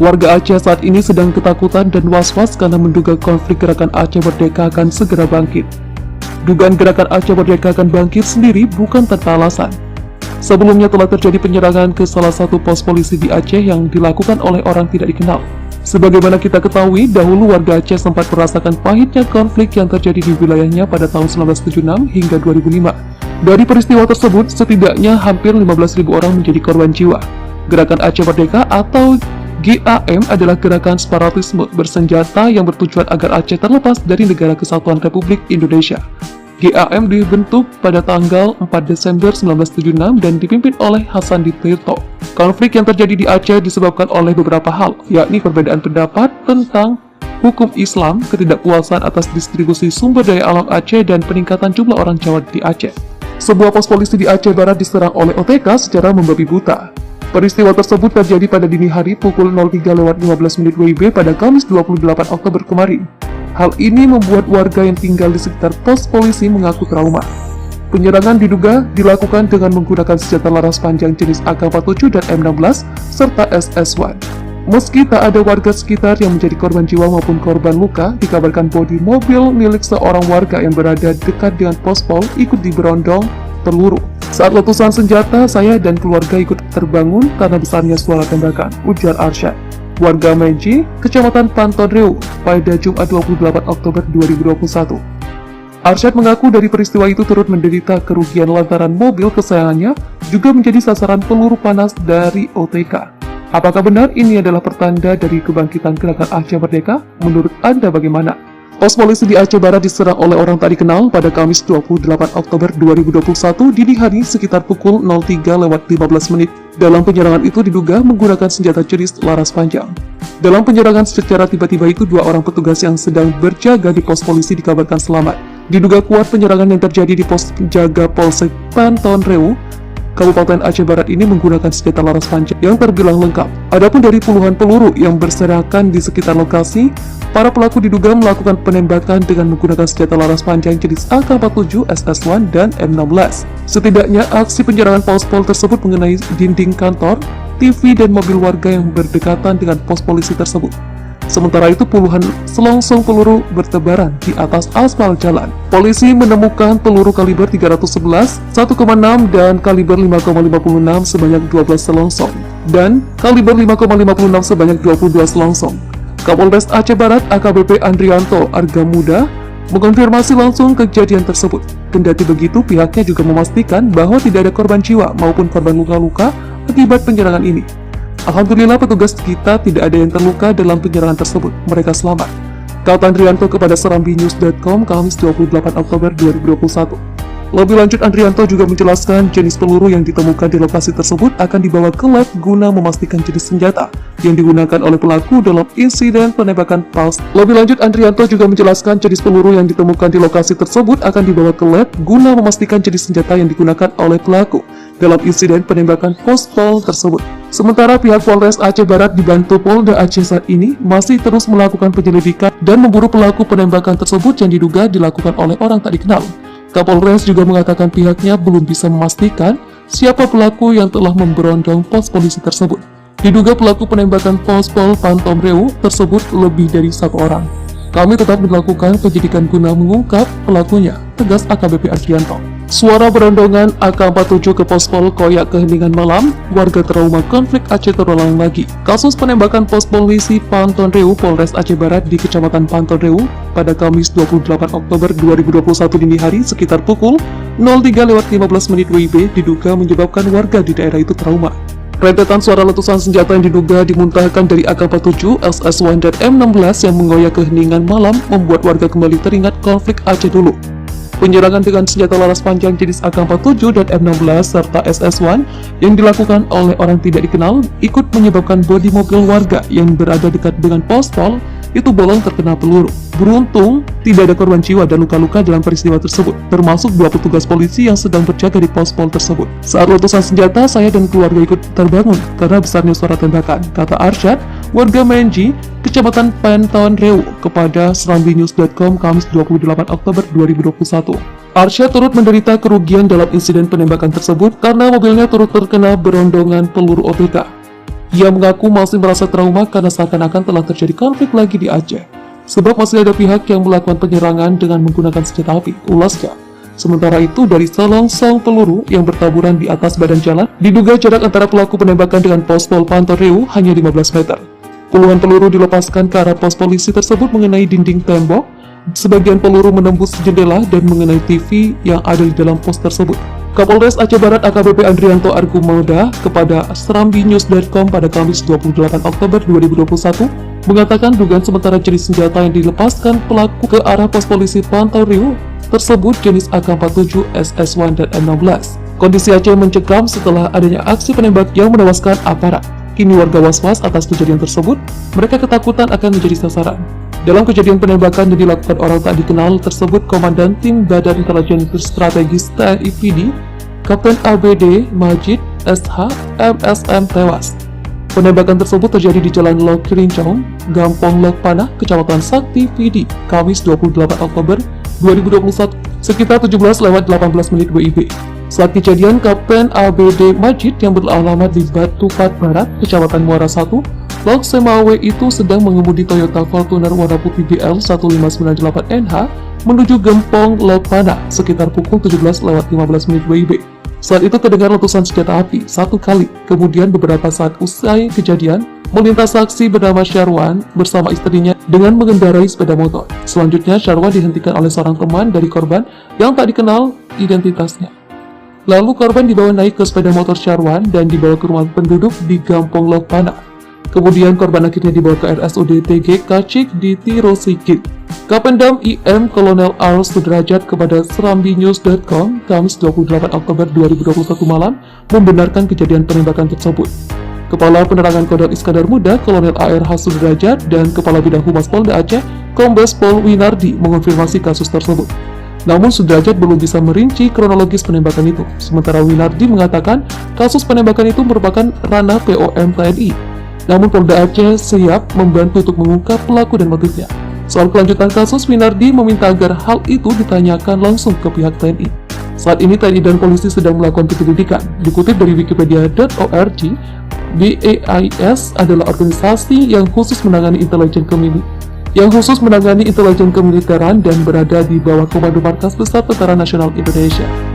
Warga Aceh saat ini sedang ketakutan dan was-was karena menduga konflik gerakan Aceh Merdeka akan segera bangkit. Dugaan gerakan Aceh Merdeka akan bangkit sendiri bukan tanpa alasan. Sebelumnya telah terjadi penyerangan ke salah satu pos polisi di Aceh yang dilakukan oleh orang tidak dikenal. Sebagaimana kita ketahui, dahulu warga Aceh sempat merasakan pahitnya konflik yang terjadi di wilayahnya pada tahun 1976 hingga 2005. Dari peristiwa tersebut, setidaknya hampir 15.000 orang menjadi korban jiwa. Gerakan Aceh Merdeka atau GAM adalah gerakan separatisme bersenjata yang bertujuan agar Aceh terlepas dari Negara Kesatuan Republik Indonesia. GAM dibentuk pada tanggal 4 Desember 1976 dan dipimpin oleh Hasandi Tirto. Konflik yang terjadi di Aceh disebabkan oleh beberapa hal, yakni perbedaan pendapat tentang hukum Islam, ketidakpuasan atas distribusi sumber daya alam Aceh, dan peningkatan jumlah orang Jawa di Aceh. Sebuah pos polisi di Aceh Barat diserang oleh OTK secara membabi buta. Peristiwa tersebut terjadi pada dini hari pukul 03.15 WIB pada Kamis 28 Oktober kemarin. Hal ini membuat warga yang tinggal di sekitar pos polisi mengaku trauma. Penyerangan diduga dilakukan dengan menggunakan senjata laras panjang jenis AK-47 dan M16 serta SS1. Meski tak ada warga sekitar yang menjadi korban jiwa maupun korban luka, dikabarkan bodi mobil milik seorang warga yang berada dekat dengan pos-pol ikut diberondong peluru. Saat letusan senjata, saya dan keluarga ikut terbangun karena besarnya suara tembakan, ujar Arsyad, warga Menji, Kecamatan Panton Riau, pada Jumat 28 Oktober 2021. Arsyad mengaku dari peristiwa itu turut menderita kerugian lantaran mobil kesayangannya juga menjadi sasaran peluru panas dari OTK. Apakah benar ini adalah pertanda dari kebangkitan gerakan Aceh Merdeka? Menurut Anda bagaimana? Pos polisi di Aceh Barat diserang oleh orang tak dikenal pada Kamis 28 Oktober 2021 dini hari sekitar pukul 03.15. Dalam penyerangan itu diduga menggunakan senjata jenis laras panjang. Dalam penyerangan secara tiba-tiba itu, dua orang petugas yang sedang berjaga di pos polisi dikabarkan selamat. Diduga kuat penyerangan yang terjadi di pos penjaga Polsek Panton Riau, Kabupaten Aceh Barat ini menggunakan senjata laras panjang yang terbilang lengkap. Adapun dari puluhan peluru yang berserakan di sekitar lokasi, para pelaku diduga melakukan penembakan dengan menggunakan senjata laras panjang jenis AK-47, SS1, dan M16. Setidaknya aksi penyerangan pos-pol tersebut mengenai dinding kantor, TV, dan mobil warga yang berdekatan dengan pos polisi tersebut. Sementara itu puluhan selongsong peluru bertebaran di atas aspal jalan. Polisi menemukan peluru kaliber 311, 1,6 dan kaliber 5,56 sebanyak 12 selongsong dan kaliber 5,56 sebanyak 22 selongsong. Kapolres Aceh Barat AKBP Andrianto Argamuda mengonfirmasi langsung kejadian tersebut. Kendati begitu, pihaknya juga memastikan bahwa tidak ada korban jiwa maupun korban luka-luka akibat penyerangan ini. Alhamdulillah petugas kita tidak ada yang terluka dalam penyerangan tersebut, mereka selamat, kata Andrianto kepada serambinews.com Kamis 28 Oktober 2021. Lebih lanjut, Andrianto juga menjelaskan jenis peluru yang ditemukan di lokasi tersebut akan dibawa ke lab guna memastikan jenis senjata yang digunakan oleh pelaku dalam insiden penembakan PALS. Lebih lanjut, Andrianto juga menjelaskan jenis peluru yang ditemukan di lokasi tersebut akan dibawa ke lab guna memastikan jenis senjata yang digunakan oleh pelaku dalam insiden penembakan pos-pol tersebut. Sementara pihak Polres Aceh Barat dibantu Polda Aceh saat ini masih terus melakukan penyelidikan dan memburu pelaku penembakan tersebut yang diduga dilakukan oleh orang tak dikenal. Kapolres juga mengatakan pihaknya belum bisa memastikan siapa pelaku yang telah memberondong pos polisi tersebut. Diduga pelaku penembakan pos-pol Panton Riau tersebut lebih dari satu orang. Kami tetap melakukan penyidikan guna mengungkap pelakunya, tegas AKBP Adrianto. Suara berondongan AK-47 ke Pospol Koyak Keheningan Malam, warga trauma konflik Aceh terulang lagi. Kasus penembakan pos polisi Panton Riau Polres Aceh Barat di Kecamatan Panton Riau pada Kamis 28 Oktober 2021 dini hari sekitar pukul 03.15 WIB diduga menyebabkan warga di daerah itu trauma. Rentetan suara letusan senjata yang diduga dimuntahkan dari AK-47, SS1, dan M16 yang mengoyak keheningan malam membuat warga kembali teringat konflik Aceh dulu. Penyerangan dengan senjata laras panjang jenis AK-47 dan M16 serta SS1 yang dilakukan oleh orang tidak dikenal ikut menyebabkan bodi mobil warga yang berada dekat dengan pos-pol itu bolong terkena peluru. Beruntung, tidak ada korban jiwa dan luka-luka dalam peristiwa tersebut, termasuk dua petugas polisi yang sedang berjaga di pos-pol tersebut. Saat letusan senjata, saya dan keluarga ikut terbangun karena besarnya suara tembakan, kata Arsyad, warga Menji, Kecamatan Panton Riau, kepada serambinews.com Kamis 28 Oktober 2021. Arsyad turut menderita kerugian dalam insiden penembakan tersebut karena mobilnya turut terkena berondongan peluru OTK. Ia mengaku masih merasa trauma karena seakan-akan telah terjadi konflik lagi di Aceh. Sebab masih ada pihak yang melakukan penyerangan dengan menggunakan senjata api, ulasnya. Sementara itu, dari selongsong peluru yang bertaburan di atas badan jalan, diduga jarak antara pelaku penembakan dengan pos Pol Pantau Riau hanya 15 meter. Puluhan peluru dilepaskan ke arah pos polisi tersebut mengenai dinding tembok, sebagian peluru menembus jendela dan mengenai TV yang ada di dalam pos tersebut. Kapolres Aceh Barat AKBP Andrianto Argumoda kepada serambinews.com pada Kamis 28 Oktober 2021 mengatakan dugaan sementara jenis senjata yang dilepaskan pelaku ke arah pos polisi Pantau Riau tersebut jenis AK-47, SS1, dan M16. Kondisi Aceh mencekam setelah adanya aksi penembak yang menewaskan aparat. Kini warga was-was atas kejadian tersebut, mereka ketakutan akan menjadi sasaran. Dalam kejadian penembakan yang dilakukan orang tak dikenal tersebut, Komandan Tim Badan Intelijen Strategis TNI PD, Kapten ABD Majid SH MSM tewas. Penembakan tersebut terjadi di Jalan Lok Kirincong, Gampong Lok Panah, Kecamatan Sakti PD, Kamis 28 Oktober 2021, sekitar 17:18 WIB. Saat kejadian, Kapten ABD Majid yang beralamat di Batu Pat Barat, Kecamatan Muara 1, Lok Semawe itu sedang mengemudi Toyota Fortuner warna putih BL 1598NH menuju Gempong Lok Panah sekitar pukul 17:15 WIB. Saat itu terdengar letusan senjata api satu kali, kemudian beberapa saat usai kejadian, melintas saksi bernama Syarwan bersama istrinya dengan mengendarai sepeda motor. Selanjutnya, Syarwan dihentikan oleh seorang teman dari korban yang tak dikenal identitasnya. Lalu korban dibawa naik ke sepeda motor Syarwan dan dibawa ke rumah penduduk di Gampong Lok Panah. Kemudian korban akhirnya dibawa ke RSUD TG Kacik di Tirosikit. Kapendam IM Kolonel R. Sudrajat kepada serambinews.com Kamis 28 Oktober 2021 malam membenarkan kejadian penembakan tersebut. Kepala Penerangan Kodam Iskandar Muda Kolonel ARH Sudrajat dan Kepala Bidang Humas Polda Aceh Kombes Pol Winardi mengonfirmasi kasus tersebut. Namun Sudrajat belum bisa merinci kronologis penembakan itu. Sementara Winardi mengatakan kasus penembakan itu merupakan ranah POM TNI. Namun Polda Aceh siap membantu untuk mengungkap pelaku dan motifnya. Soal kelanjutan kasus, Winardi meminta agar hal itu ditanyakan langsung ke pihak TNI. Saat ini TNI dan polisi sedang melakukan penyelidikan. Dikutip dari wikipedia.org, BAIS adalah organisasi yang khusus menangani intelijen kemiliteran dan berada di bawah Komando Markas Besar Tentara Nasional Indonesia.